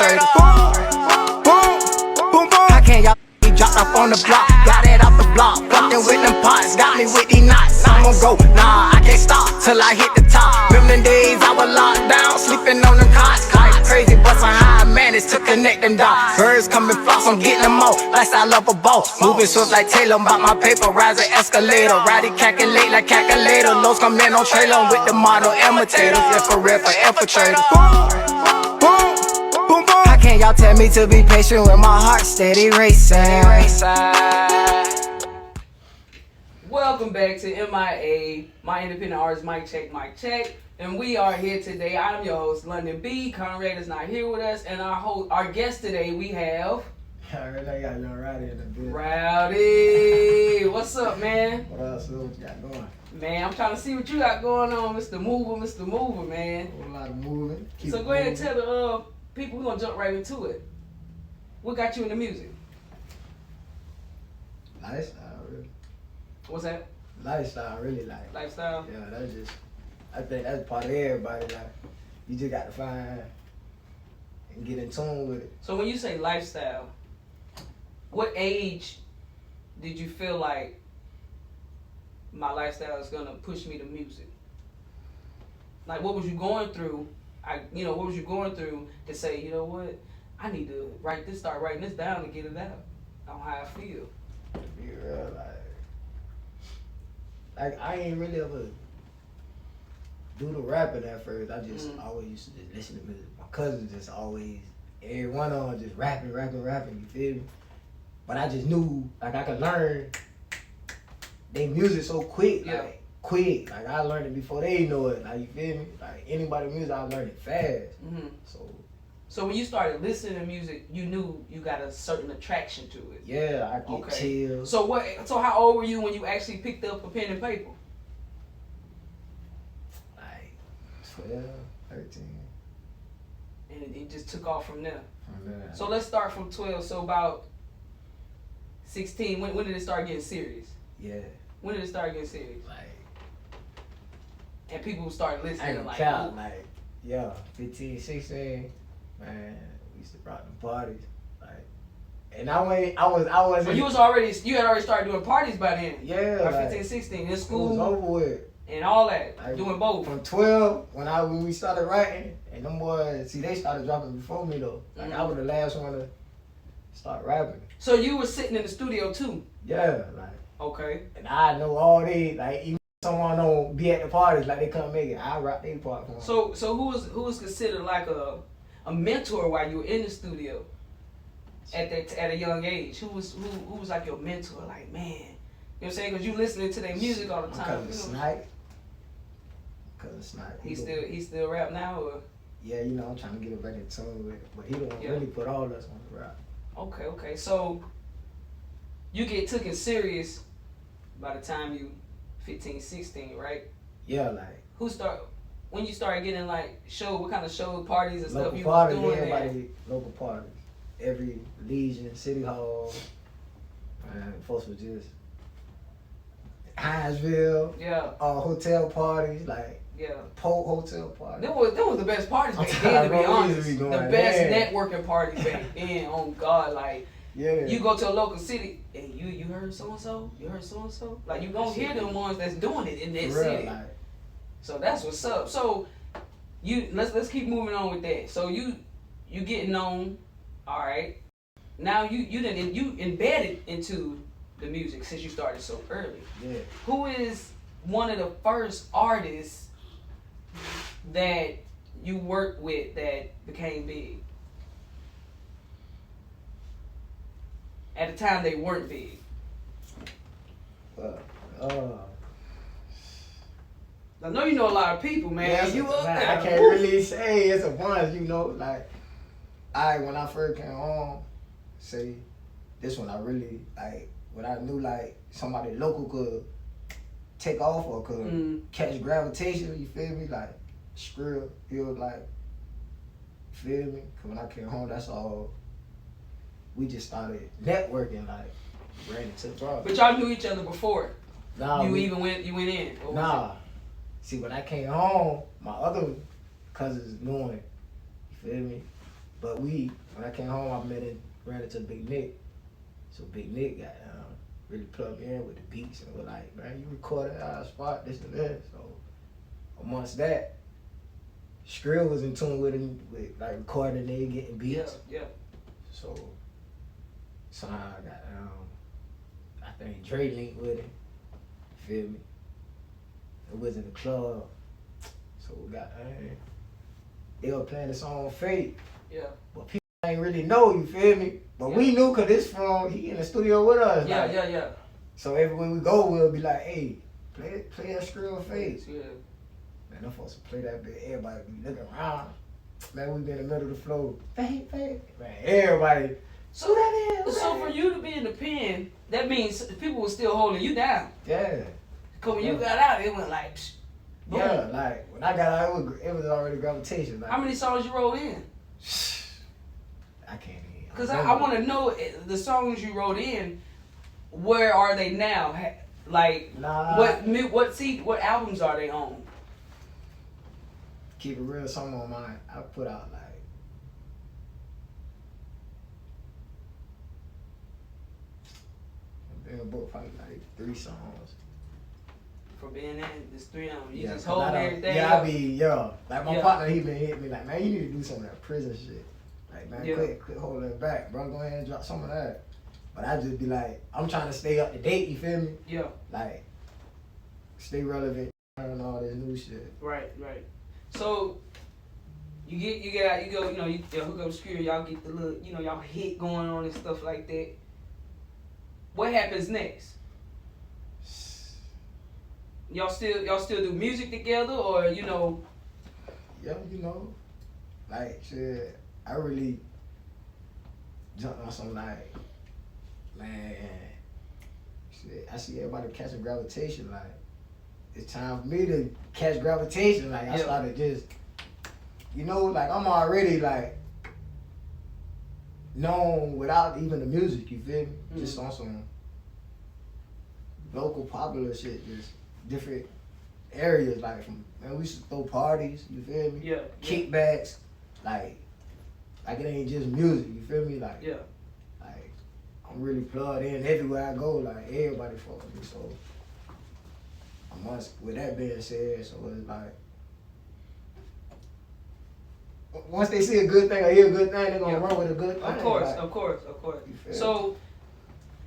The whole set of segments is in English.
infiltrator. Boom, boom, boom, boom. How can y'all be dropped off on the block? Got it off the block, fucking with them pots. Got me with these knots. I'm gon' go, nah, I can't stop till I hit the top. Remember them days I was locked down, sleeping on them cots. Like crazy, bustin' how I managed to connect them dots. Birds coming floss, I'm getting them all. Lifestyle of a boss, moving swift like Taylor. About my paper, rising escalator. Rowdiie calculate like calculator. Lows come in on trailer with the model imitators. Infrared for infiltrators. Boom, boom, boom, boom. How can y'all tell me to be patient when my heart steady racing? Welcome back to MIA, my independent artist, MicCheckM.I.A. And we are here today. I'm your host, London B. Conrad is not here with us. And our guest today, we have... I got young Rowdiie in the building. Rowdiie. What's up, man? What else? What you got going? Man, I'm trying to see what you got going on, Mr. Mover, man. A whole lot of moving. So go ahead and tell the people, we're going to jump right into it. What got you into music? Lifestyle, really. What's that? Lifestyle, really, like. Lifestyle? Yeah, that's just, I think that's part of everybody, like, you just got to find and get in tune with it. So when you say lifestyle, what age did you feel like my lifestyle is gonna push me to music? Like, what was you going through? What was you going through to say, you know what, I need to start writing this down to get it out on how I feel. To be real, like I ain't really ever do the rapping at first. I just always used to just listen to music. My cousins just always, every one of them just rapping, you feel me? But I just knew, like, I could learn they music so quick, like, quick. Like, I learned it before they know it, like, you feel me? Like, anybody music, I learned it fast. So when you started listening to music, you knew you got a certain attraction to it. Yeah, I get chills. So how old were you when you actually picked up a pen and paper? Like 12, 13. And it just took off from there. Yeah. So let's start from 12. So about 16, when did it start getting serious? Yeah. When did it start getting serious? Like, and people started listening, I count, like, yeah, 15, 16, man, we used to rock the parties, like, and I was. So you had already started doing parties by then. Yeah. By like, 15, 16 in school. It was over with. And all that, like, doing both. From 12, when we started writing, and them boys, see, they started dropping before me though. Like, I was the last one to start rapping. So you were sitting in the studio too? Yeah, like. Okay. And I know all they, like, even someone don't be at the parties, like, they come make it, I rap their part for them. So who was considered like a mentor while you were in the studio at a young age? Who was like your mentor? Like, man, you know what I'm saying? Because you listening to their music all the time. Cousin Snipe. He still rap now, or? Yeah, I'm trying to get it back in tune with it, but he don't really put all us on the rap. Okay. So you get taken serious by the time you 15, 16, right? Yeah, like. When you started getting like what kind of show parties and stuff you parties, was doing? Everybody, local parties. Every Legion, City Hall, and folks was just Hinesville. Yeah. Hotel parties, like. Yeah. Polk hotel parties. That was the best parties back then, to be honest. The best networking parties back then. Oh God, like. Yeah. You go to a local city and you heard so and so, you heard so and so. Like, you gonna hear them ones that's doing it in that city. Like. So that's what's up. So let's keep moving on with that. So you getting on, all right. Now you embedded into the music since you started so early. Yeah. Who is one of the first artists that you worked with that became big? At the time they weren't big. I know you know a lot of people, man. Yeah, you up there. I can't really say it's a bunch, like, when I first came home, say, this one I really, like, when I knew, like, somebody local could take off or could catch gravitation, you feel me? Like, Skrill, he was like, you feel me? Because when I came home, that's all. We just started networking, like, ran into the problem. But y'all knew each other before? Nah. You went in? Nah. See, when I came home, my other cousins knew him. You feel me? But when I came home, I ran into Big Nick. So Big Nick got really plugged in with the beats and was like, man, you recorded at our spot, this and that. So amongst that, Skrill was in tune with him, with like recording it, getting beats. Yeah. So somehow I got I think Dre linked with him. Feel me? It was in the club. So we got they were playing the song Fate. Yeah. But people ain't really know, you feel me? But we knew cause he in the studio with us. Yeah, like, yeah. So everywhere we go, we'll be like, hey, play that Skrill Fate. Yeah. Man, them folks will play that bit. Everybody be looking around. Man, we be in the middle of the floor. Fate. Man, everybody. So for you to be in the pen, that means people were still holding you down. Yeah. Cause when you got out, it went like, psh, boom. Yeah, like when I got out, it was already gravitation. Like, How many songs you wrote in? I can't even. Because I want to know the songs you wrote in. Where are they now? Like what albums are they on? Keep it real, some on mine. I put out like a book, probably like 3 songs. For being in, there's 3 of them. You Yeah, just hold everything. Like my partner, he been hitting me like, man, you need to do some of that prison shit. Like, man, quit holding it back, bro. Go ahead and drop some of that. But I just be like, I'm trying to stay up to date. You feel me? Yeah. Like, stay relevant, learn all this new shit. Right. So you get out, you go, you hook up Skrill, y'all get the little, y'all hit going on and stuff like that. What happens next? Y'all still do music together, or Yeah, like shit. I really jumped on some like, man, shit. I see everybody catching gravitation. Like, it's time for me to catch gravitation. Like, I started just, like I'm already like known without even the music. You feel me? Mm-hmm. Just on some local popular shit, just different areas. Like, we used to throw parties. You feel me? Yeah. Kickbacks, like it ain't just music. You feel me? Like, yeah. Like, I'm really plugged in everywhere I go. Like, everybody fuck with me. So, with that being said, so it's like, once they see a good thing or hear a good thing, they're gonna run with a good thing. Of course. So,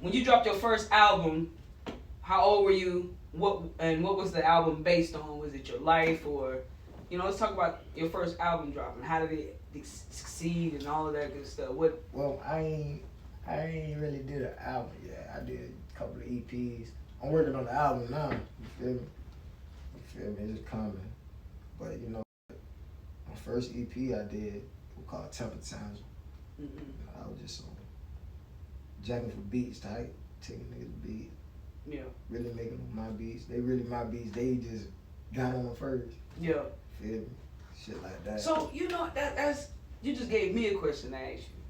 when you dropped your first album, how old were you? What was the album based on? Was it your life, or, let's talk about your first album dropping. How did it succeed and all of that good stuff? Well, I ain't really did an album yet. I did a couple of EPs. I'm working on the album now. You feel me? It's just coming. But my first EP I did was called Temper Times. Mm-hmm. I was just jacking for beats type, taking niggas beat. Yeah. Really making them my beats. They really my beats. They just got on first. Yeah. Feel me? Shit like that. So that's you just gave me a question to ask you.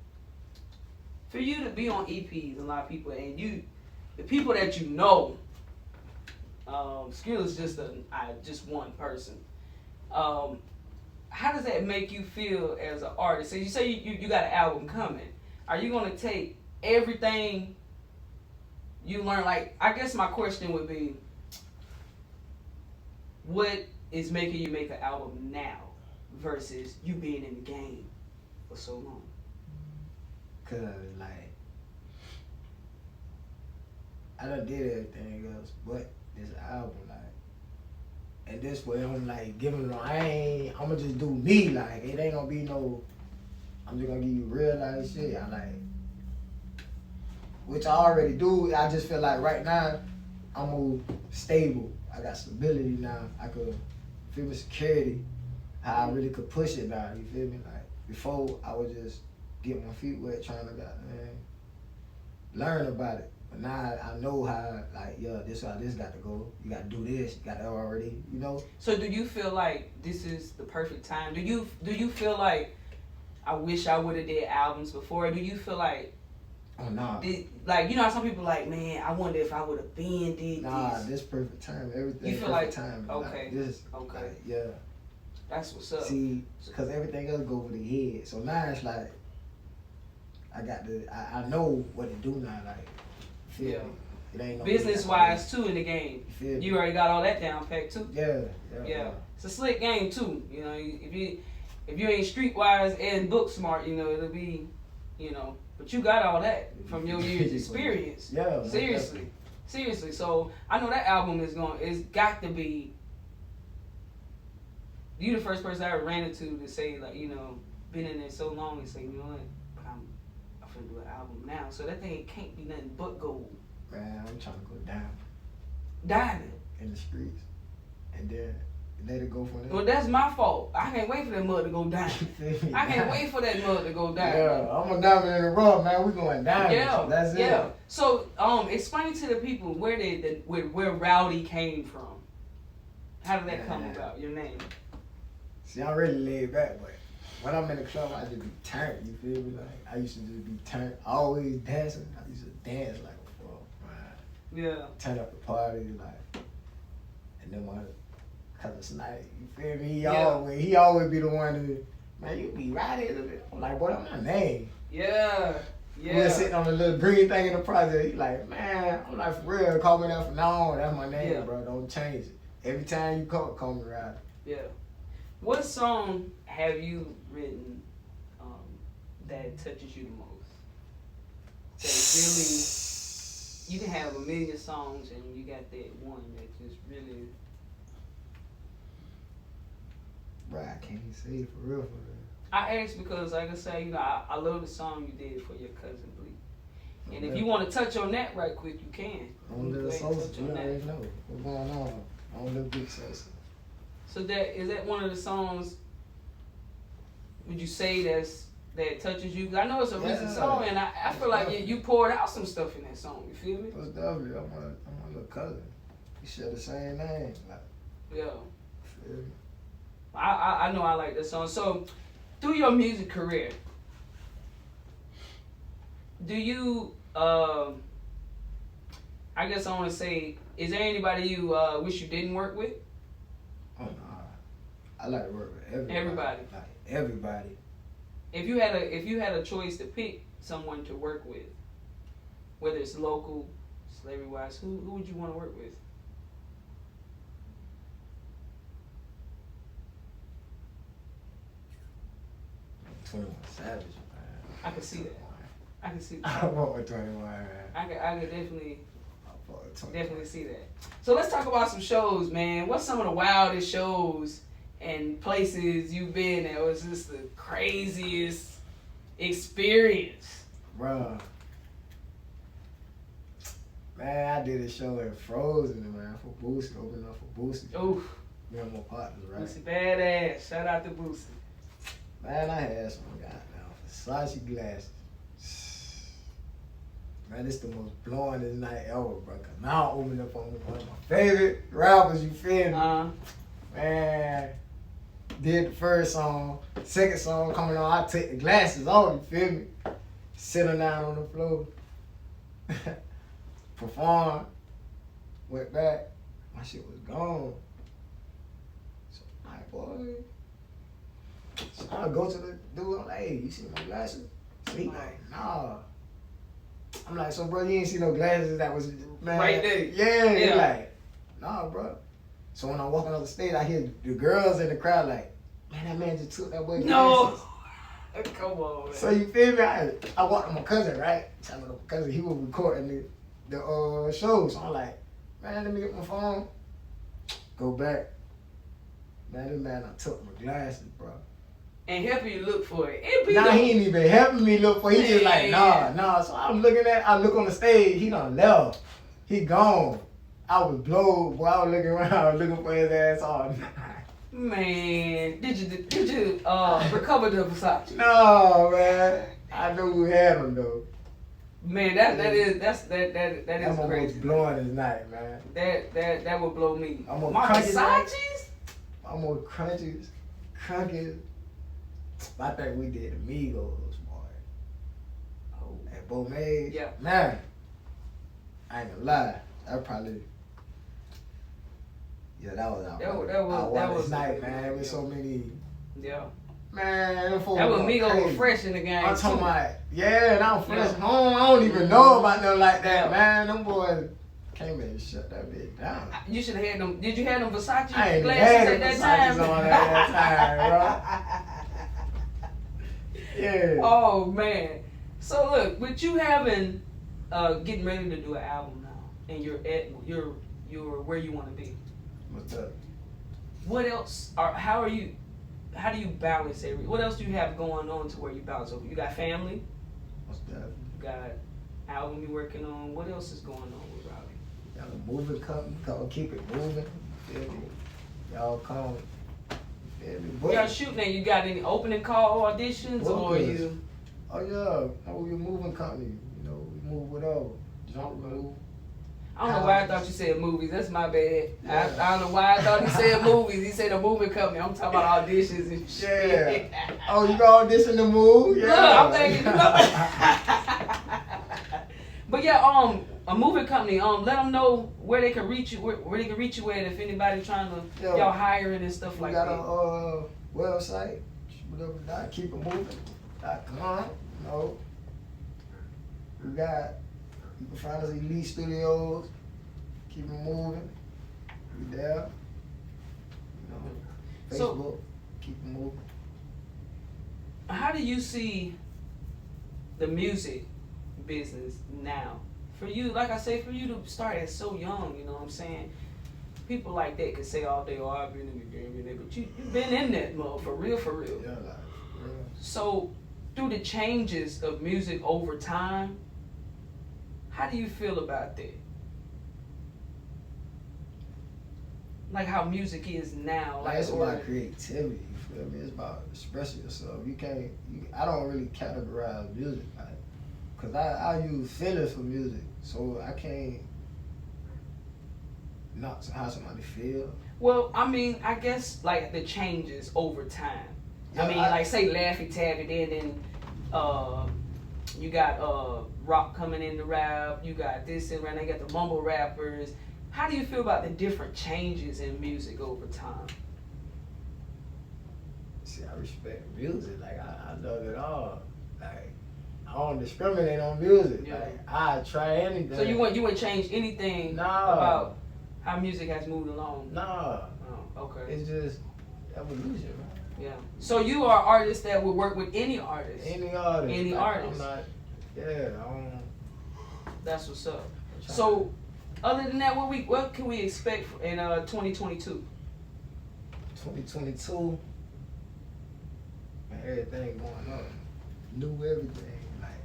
For you to be on EPs, a lot of people, and the people that Skrill is just one person. How does that make you feel as an artist? So you say you got an album coming. Are you gonna take everything you learn? Like, I guess my question would be, what is making you make an album now versus you being in the game for so long? Cause like, I done did everything else but this album, like, and this way I'm like giving them, I'ma just do me, like, it ain't gonna be no, I'm just gonna give you real life shit. I like, which I already do. I just feel like right now I'm more stable. I got stability now. I could feel the security, how I really could push it now. You feel me? Like, before I would just get my feet wet trying to learn about it. But now I know how, like, this how this got to go. You got to do this. You got to already, So do you feel like this is the perfect time? Do you feel like I wish I would have did albums before? Do you feel like, oh, nah. Like, how some people like, man, I wonder if I would have been did nah, this. This perfect time. Everything. You feel perfect like time. Okay. Like, this. Okay. Like, yeah. That's what's up. See, because everything else go over the head. So now it's like, I know what to do now. Like, feel me? It ain't no business wise too in the game. You already got all that down packed too. Yeah. It's a slick game too. You know, if you ain't streetwise and book smart, you know, it'll be, you know, but you got all that from your years experience. Yeah. Seriously. So I know that album it's got to be. You the first person I ever ran into to say, like, you know, been in there so long and say, you know what, I'm finna do an album now. So that thing can't be nothing but gold. Man, I'm trying to go down. Diamond. In the streets. And then let it go from there. Well, that's my fault. I can't wait for that mud to go down. I can't wait for that mud to go down. Yeah, I'm a diamond in the rough, man. We going down. Yeah, so that's yeah. it. So, explain to the people where Rowdiie came from. How did that come about? Your name. See, I'm really laid back, but when I'm in the club, I just be turned. You feel me? Like I used to just be turned. Always dancing. I used to dance like a fool. Yeah. Turn up the party, like, and then my cousin Snipe, you feel me? He always be the one to, man, you be right in it. I'm like, boy, that's my name. Yeah. We were sitting on the little green thing in the project. He like, man, I'm like, for real, call me that from now on. That's my name, bro. Don't change it. Every time you call me Rowdiie. Yeah. What song have you written that touches you the most? That really, you can have a million songs and you got that one that just really. Bro, I can't say it for real. I asked because, like I say, you know, I love the song you did for your cousin Bleak. And if you want to touch on that right quick, you can. On Little Sosa, you already know what's going on. On Little Big Sosa. So is that one of the songs? Would you say that touches you? 'Cause I know it's a recent song, and I feel like you poured out some stuff in that song. You feel me? Most definitely. I'm my little cousin. We share the same name. Like, Yeah. feel me? I know I like this song. So, through your music career, do you? I guess I want to say, is there anybody you wish you didn't work with? Oh no, I like to work with everybody. Everybody. Like everybody. If you had a choice to pick someone to work with, whether it's local, celebrity wise, who would you want to work with? Twenty-One Savage, man. I can see that. I can see I that. fuck with 21, man. I could definitely I fuck with 21. definitely see that. So let's talk about some shows, man. What's some of the wildest shows and places you've been that was just the craziest experience? Bro. Man, I did a show in Frozen, man, for Boosie, opening up for Boosie. Oof. Me and my partners, right? Boosie badass. Shout out to Boosie. Man, I had some goddamn Versace glasses. Man, this the most blowingest night ever, bro. Cause now I'm opening up on one of my favorite rappers, you feel me? Man, did the first song, second song coming on, I take the glasses off, you feel me? Sit them down on the floor. Perform. Went back. My shit was gone. So, my boy. So I go to the dude, I'm like, hey, you see my glasses? So he like, nah. I'm like, so bro, you ain't see no glasses that was, man. Right there. Yeah. He like, nah, bro. So when I'm walking on the stage, I hear the girls in the crowd like, man, that man just took that boy glasses. No. Come on, man. So you feel me? I walked with my cousin, right? Tell me my cousin, he was recording the show. So I'm like, man, let me get my phone. Go back. Man, this man, I took my glasses, bro. And helping you look for it. He ain't even helping me look for it. He just like, nah. So I look on the stage, he done left. He gone. I was blowed, boy. I was looking around, looking for his ass all night. Man, did you recover the Versace? No, man. I knew who had him though. Man, that is That's my crazy. most blowing his night, man. That would blow me. I'm gonna My crank it up. Versace's? I'm more crunches, crunkies. I think we did Amigos, boy. Oh. At Bomay. Yeah. Man, I ain't gonna lie. I probably, Yeah, that was our that was night, man. With so many. Yeah. Man, them folks that was me crazy. over fresh in the game. I'm talking too. about, yeah, and I'm fresh Yeah. home. I don't even know about nothing like that, Yeah. man. Them boys came in and shut that bitch down. You should have had them. Did you have them Versace I ain't glasses had at Versace's that time? on at that time, bro. Yeah. Oh man. So look, with you having getting ready to do an album now, and you're where you want to be. What's up? What else how do you balance everything? What else do you have going on to where you balance over? You got family? What's that? You got album you working on? What else is going on with Rowdiie? Got a moving company called Keep It Moving. Feel me? Y'all come. Feel me? Y'all shooting and you got any opening call auditions or you? Oh yeah, we're a moving company. You know, we move whatever. Jump move. I don't know why I thought you said movies. That's my bad. Yeah. I don't know why I thought he said movies. He said a moving company. I'm talking about auditions and shit. Yeah. Oh, you got audition to move? Yeah. Look, I'm thinking, you know. But yeah, a moving company. Let them know where they can reach you. Where they can reach you at if anybody trying to y'all hiring and stuff like that. We got a website. Whatever. KeepItMoving.com. You know. You can find us at Elite Studios. Keep it moving. We there. You know, Facebook. So, keep it moving. How do you see the music business now? For you, like I say, for you to start at so young, you know what I'm saying? People like that can say all day, oh, I've been in the game, but you've been in that mode for real. Yeah, like, real. So, through the changes of music over time, how do you feel about that? Like how music is now. Like it's about creativity, you feel me? It's about expressing yourself. I don't really categorize music, like, cause I use feelings for music, so I can't not how somebody feel. Well, I mean, I guess like the changes over time. Yeah, I mean, like say Laffy Taffy, then you got rock coming in the rap, you got this and that, you got the mumble rappers. How do you feel about the different changes in music over time? See, I respect music. Like I love it all. Like I don't discriminate on music. Yeah. Like I try anything. So you wouldn't change anything about how music has moved along? No. Oh, okay. It's just evolution, man. Yeah. So you are artists that would work with any artist. Any artist. Any like, artist. I'm not. Yeah. That's what's up. So, other than that, what can we expect in 2022? 2022. Man, everything going up. New everything. Like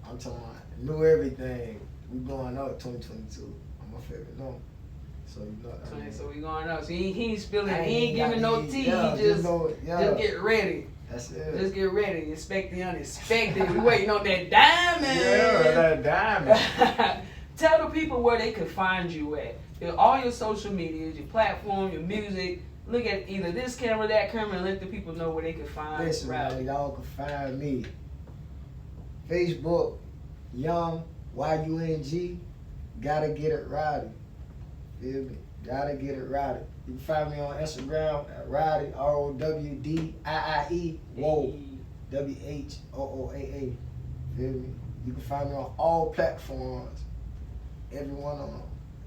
I'm talking about new everything. We going up 2022. I'm my favorite number. So you know what I mean. So we going up. So he ain't spilling. He ain't giving no tea. Yeah, he just get ready. That's it. Just get ready. Expect the unexpected. We waiting on that diamond. Yeah, that diamond. Tell the people where they can find you at. All your social medias, your platform, your music. Look at either this camera, that camera, and let the people know where they can find. Listen, man, y'all can find me. Facebook, Young YUNG. Gotta get it Rowdiie. Feel me? Gotta get it Rowdiie. You can find me on Instagram at Rowdiie, ROWDIIE. Whoa. WHOOAA. Feel me? You can find me on all platforms. Everyone on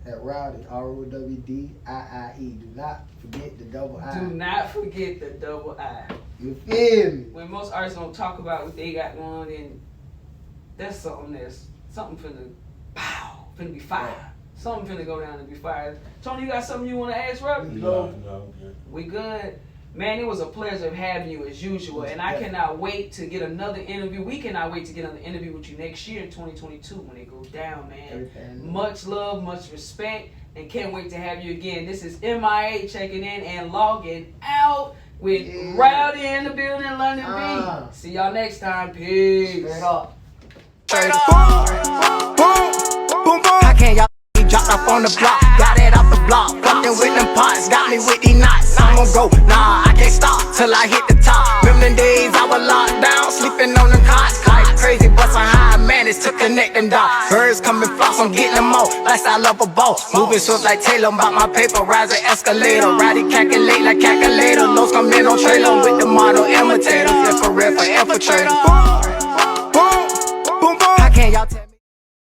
at Rowdiie, ROWDIIE. Do not forget the double I. Do not forget the double I. You feel me? When most artists don't talk about what they got going on, then that's something finna be fire. Yeah. Something finna go down and be fire. Tony, you got something you want to ask, Rob? No, good. We good? Man, it was a pleasure having you as usual, and I cannot wait to get another interview. We cannot wait to get another interview with you next year in 2022 when it goes down, man. Everything. Much love, much respect, and can't wait to have you again. This is MIA checking in and logging out with Rowdiie in the building, London B. See y'all next time. Peace. Straight up. Boom, boom, boom, boom. How can y'all dropped off on the block? Got it off the block, fucking with them pots, got me with these knots. I'ma go, nah, I can't stop till I hit the top. Remember them days I was locked down, sleeping on the cots. Like crazy, but somehow I managed to connect them dots. Birds coming flocks, I'm getting them all. Lifestyle of a boss, moving swift like Taylor. About my paper, rising escalator. Rowdiie calculate like calculator. Lows come in on trailer with the model imitators. Yeah, for real, for infiltrators. Boom, boom, boom, boom. How can y'all tell me?